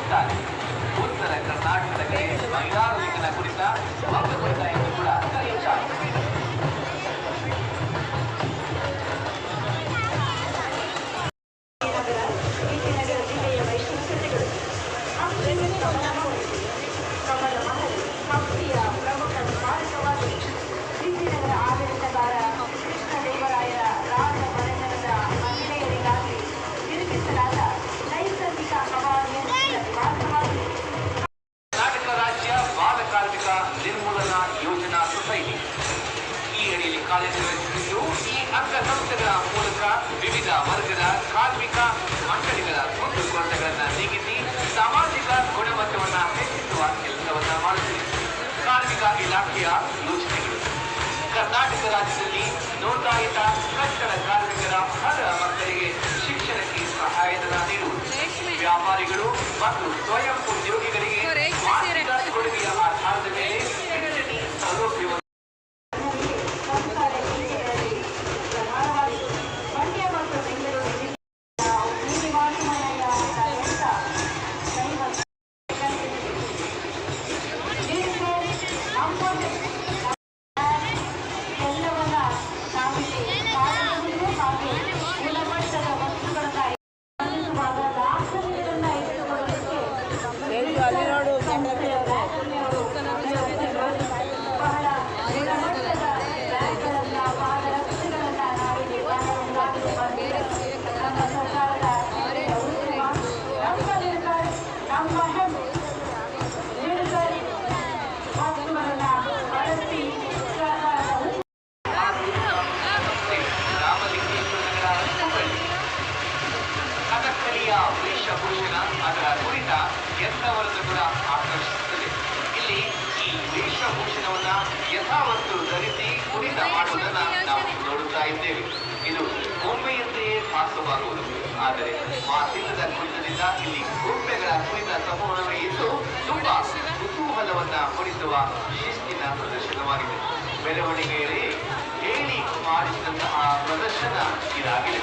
ಮುಕ್ತಾಯ. ಉತ್ತರ ಕರ್ನಾಟಕದ ಮೈಲಾರಲಿಂಗನ ಕುರಿತ ಭಕ್ತ ಎಂದು ಕೂಡ ಕರೆಯುತ್ತಾರೆ. ನಿರ್ಮೂಲನಾ ಯೋಜನಾ ಸೊಸೈಟಿ ಈ ಅಡಿಯಲ್ಲಿ ಕಾರ್ಯನಿರ್ವಹಿಸುತ್ತಿದ್ದು ಈ ಅಂಗಸಂಸ್ಥೆಗಳ ಮೂಲಕ ವಿವಿಧ ವರ್ಗದ ಕಾರ್ಮಿಕ ಮಂಡಳಿಗಳ ಕುಂದುಕೊರತೆಗಳನ್ನು ನೀಗಿಸಿ ಸಾಮಾಜಿಕ ಗುಣಮಟ್ಟವನ್ನು ಹೆಚ್ಚಿಸುವ ಕೆಲಸವನ್ನ ಮಾಡುತ್ತಿದೆ. ಕಾರ್ಮಿಕ ಇಲಾಖೆಯ ಯೋಜನೆಗಳು ಕರ್ನಾಟಕ ರಾಜ್ಯದಲ್ಲಿ ನೋಂದಾಯಿತ ಕಟ್ಟಡ ಕಾರ್ಮಿಕರ ಹರ ಮಕ್ಕಳಿಗೆ ಶಿಕ್ಷಣಕ್ಕೆ ಸಹಾಯಧನ ನೀಡುವುದು, ವ್ಯಾಪಾರಿಗಳು ಮತ್ತು ಸ್ವಯಂ ಉದ್ಯೋಗಿಗಳಿಗೆ ಮಾಸಿಕ ಕೊಡುಗೆಯ ಆಧಾರದ ಮೇಲೆ ಪಿಂಚಣಿ ಸೌಲಭ್ಯವನ್ನು ವೇಷಭೂಷಣ ಅದರ ಕುರಿತ ಎಲ್ಲವರನ್ನು ಕೂಡ ಆಕರ್ಷಿಸುತ್ತದೆ. ಇಲ್ಲಿ ಈ ವೇಷಭೂಷಣವನ್ನ ಯಥಾವತ್ತು ಧರಿಸಿ ಕುಣಿತ ಮಾಡುವುದನ್ನು ನಾವು ನೋಡುತ್ತಾ ಇದ್ದೇವೆ. ಇದು ಗೊಂಬೆಯಂತೆಯೇ ಭಾಸವಾಗುವುದು. ಆದರೆ ಮಾತಿಲ್ಲದ ಕುಣಿತದಿಂದ ಇಲ್ಲಿ ಗೊಂಬೆಗಳ ಕುಣಿತ ಸಮೂಹವೇ ಇದ್ದು ತುಂಬಾ ಕುತೂಹಲವನ್ನ ಮೂಡಿಸುವ ಶಿಸ್ತಿನ ಪ್ರದರ್ಶನವಾಗಿದೆ. ಮೆರವಣಿಗೆಯಲ್ಲಿ ಹೇಳಿ ಮಾಡಿಸಿದಂತಹ ಪ್ರದರ್ಶನ ಇದಾಗಿದೆ.